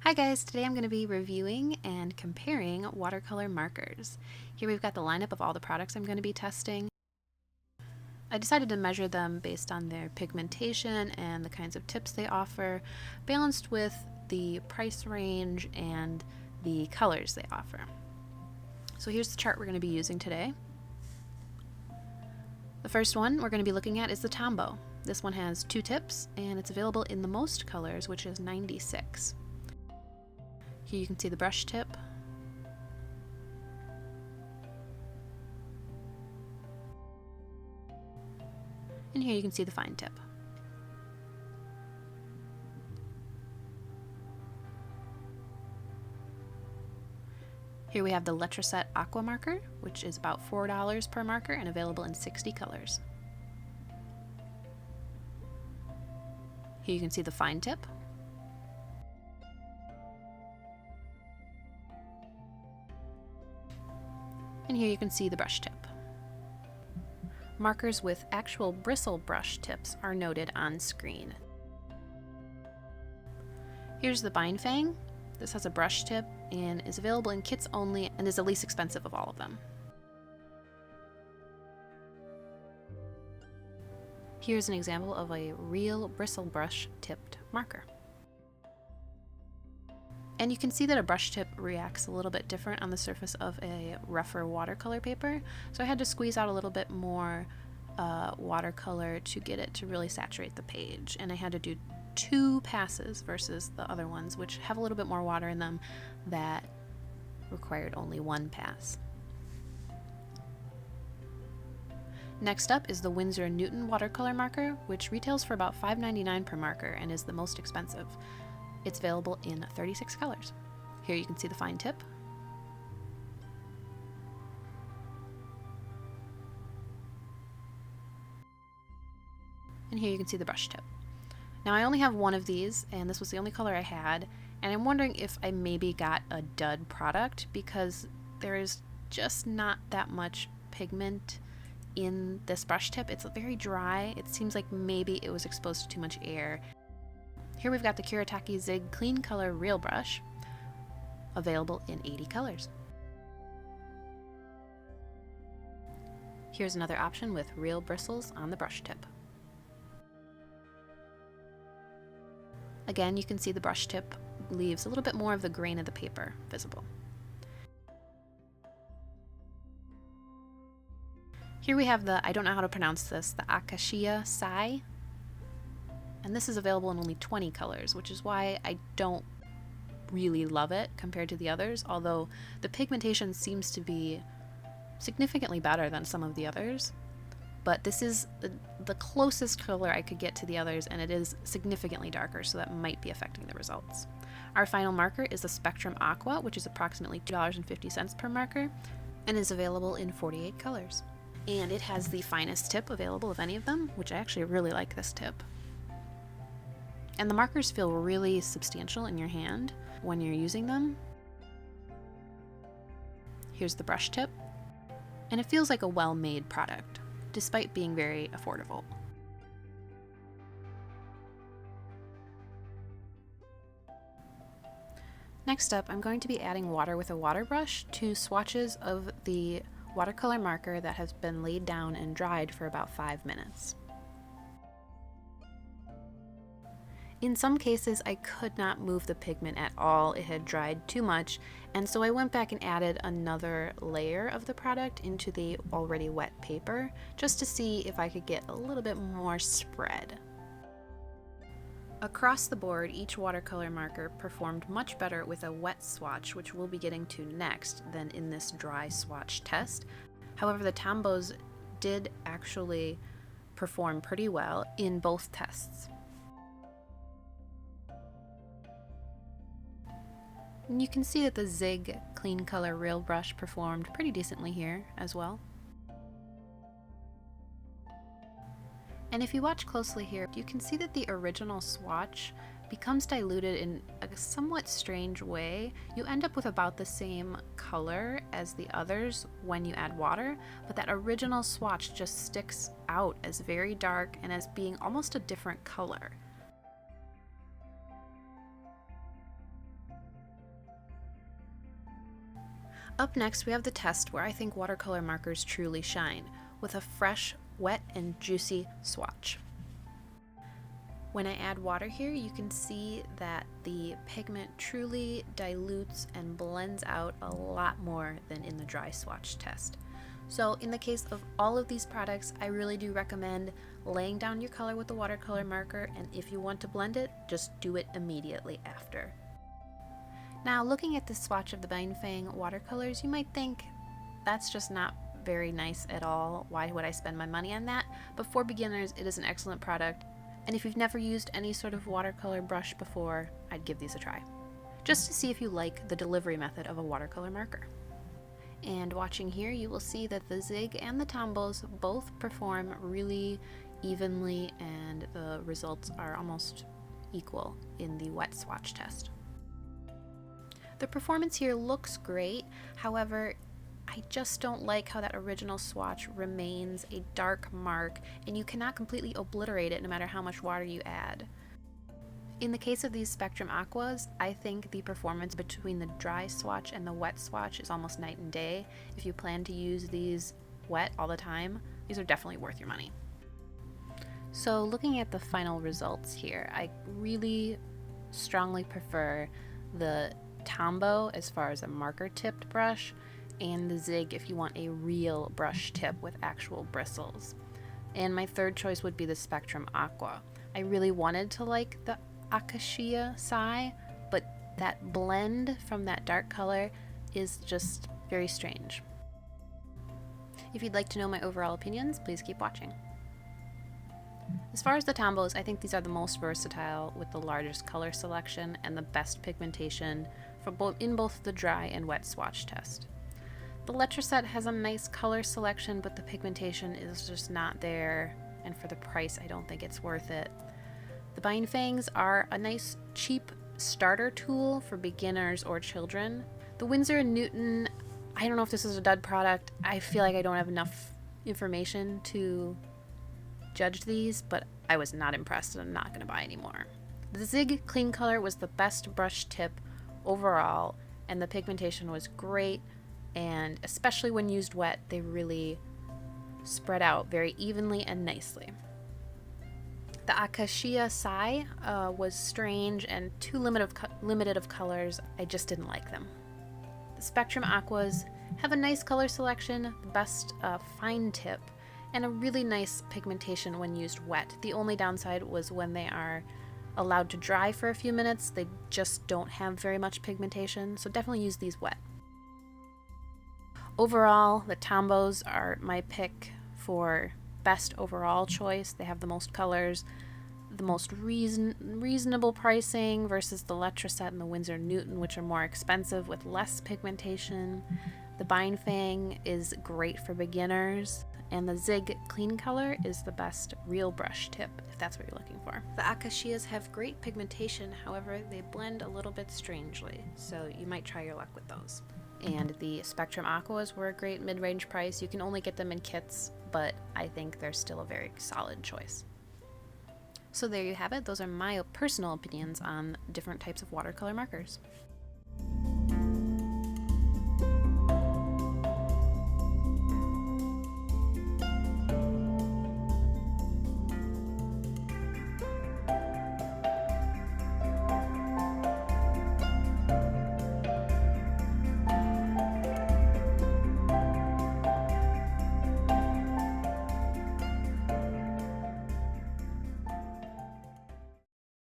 Hi guys, today I'm going to be reviewing and comparing watercolor markers. Here we've got the lineup of all the products I'm going to be testing. I decided to measure them based on their pigmentation and the kinds of tips they offer, balanced with the price range and the colors they offer. So here's the chart we're going to be using today. The first one we're going to be looking at is the Tombow. This one has 2 tips and it's available in the most colors, which is 96. Here you can see the brush tip. And here you can see the fine tip. Here we have the Letraset Aqua Marker, which is about $4 per marker and available in 60 colors. Here you can see the fine tip. And here you can see the brush tip. Markers with actual bristle brush tips are noted on screen. Here's the Bienfang. This has a brush tip and is available in kits only and is the least expensive of all of them. Here's an example of a real bristle brush tipped marker. And you can see that a brush tip reacts a little bit different on the surface of a rougher watercolor paper. So I had to squeeze out a little bit more watercolor to get it to really saturate the page. And I had to do 2 passes versus the other ones, which have a little bit more water in them, that required only 1 pass. Next up is the Winsor Newton watercolor marker, which retails for about $5.99 per marker and is the most expensive. It's available in 36 colors. Here you can see the fine tip. And here you can see the brush tip. Now I only have one of these, and this was the only color I had, and I'm wondering if I maybe got a dud product because there is just not that much pigment in this brush tip. It's very dry. It seems like maybe it was exposed to too much air. Here we've got the Kuretake ZIG Clean Color Real Brush, available in 80 colors. Here's another option with real bristles on the brush tip. Again, you can see the brush tip leaves a little bit more of the grain of the paper visible. Here we have the, I don't know how to pronounce this, the Akashiya Sai. And this is available in only 20 colors, which is why I don't really love it compared to the others, although the pigmentation seems to be significantly better than some of the others. But this is the closest color I could get to the others, and it is significantly darker, so that might be affecting the results. Our final marker is the Spectrum Aqua, which is approximately $2.50 per marker, and is available in 48 colors. And it has the finest tip available of any of them, which I actually really like this tip. And the markers feel really substantial in your hand when you're using them. Here's the brush tip. And it feels like a well-made product, despite being very affordable. Next up, I'm going to be adding water with a water brush to swatches of the watercolor marker that has been laid down and dried for about 5 minutes. In some cases, I could not move the pigment at all. It had dried too much, and so I went back and added another layer of the product into the already wet paper, just to see if I could get a little bit more spread. Across the board, each watercolor marker performed much better with a wet swatch, which we'll be getting to next, than in this dry swatch test. However, the Tombows did actually perform pretty well in both tests. And you can see that the ZIG Clean Color Real Brush performed pretty decently here as well. And if you watch closely here, you can see that the original swatch becomes diluted in a somewhat strange way. You end up with about the same color as the others when you add water, but that original swatch just sticks out as very dark and as being almost a different color. Up next, we have the test where I think watercolor markers truly shine, with a fresh, wet, and juicy swatch. When I add water here, you can see that the pigment truly dilutes and blends out a lot more than in the dry swatch test. So in the case of all of these products, I really do recommend laying down your color with the watercolor marker, and if you want to blend it, just do it immediately after. Now, looking at the swatch of the Bienfang watercolors, you might think that's just not very nice at all. Why would I spend my money on that? But for beginners, it is an excellent product. And if you've never used any sort of watercolor brush before, I'd give these a try, just to see if you like the delivery method of a watercolor marker. And watching here, you will see that the ZIG and the Tombows both perform really evenly, and the results are almost equal in the wet swatch test. The performance here looks great, however, I just don't like how that original swatch remains a dark mark, and you cannot completely obliterate it no matter how much water you add. In the case of these Spectrum Aquas, I think the performance between the dry swatch and the wet swatch is almost night and day. If you plan to use these wet all the time, these are definitely worth your money. So looking at the final results here, I really strongly prefer the Tombow as far as a marker tipped brush, and the ZIG if you want a real brush tip with actual bristles. And my third choice would be the Spectrum Aqua. I really wanted to like the Akashiya Sai, but that blend from that dark color is just very strange. If you'd like to know my overall opinions, please keep watching. As far as the Tombows, I think these are the most versatile with the largest color selection and the best pigmentation for both the dry and wet swatch test. The Letraset has a nice color selection, but the pigmentation is just not there, and for the price, I don't think it's worth it. The Bienfangs are a nice, cheap starter tool for beginners or children. The Winsor Newton, I don't know if this is a dud product. I feel like I don't have enough information to judge these, but I was not impressed, and I'm not going to buy anymore. The ZIG Clean Color was the best brush tip overall, and the pigmentation was great. And especially when used wet, they really spread out very evenly and nicely. The Akashiya Sai was strange and too limited of colors. I just didn't like them. The Spectrum Aquas have a nice color selection, the best fine tip, and a really nice pigmentation when used wet. The only downside was when they are allowed to dry for a few minutes, they just don't have very much pigmentation, so definitely use these wet. Overall, the Tombows are my pick for best overall choice. They have the most colors, the most reasonable pricing versus the Letraset and the Winsor Newton, which are more expensive with less pigmentation. The Bienfang is great for beginners, and the ZIG Clean Color is the best real brush tip, if that's what you're looking for. The Akashiyas have great pigmentation, however, they blend a little bit strangely, so you might try your luck with those. And the Spectrum Aquas were a great mid-range price. You can only get them in kits, but I think they're still a very solid choice. So there you have it. Those are my personal opinions on different types of watercolor markers.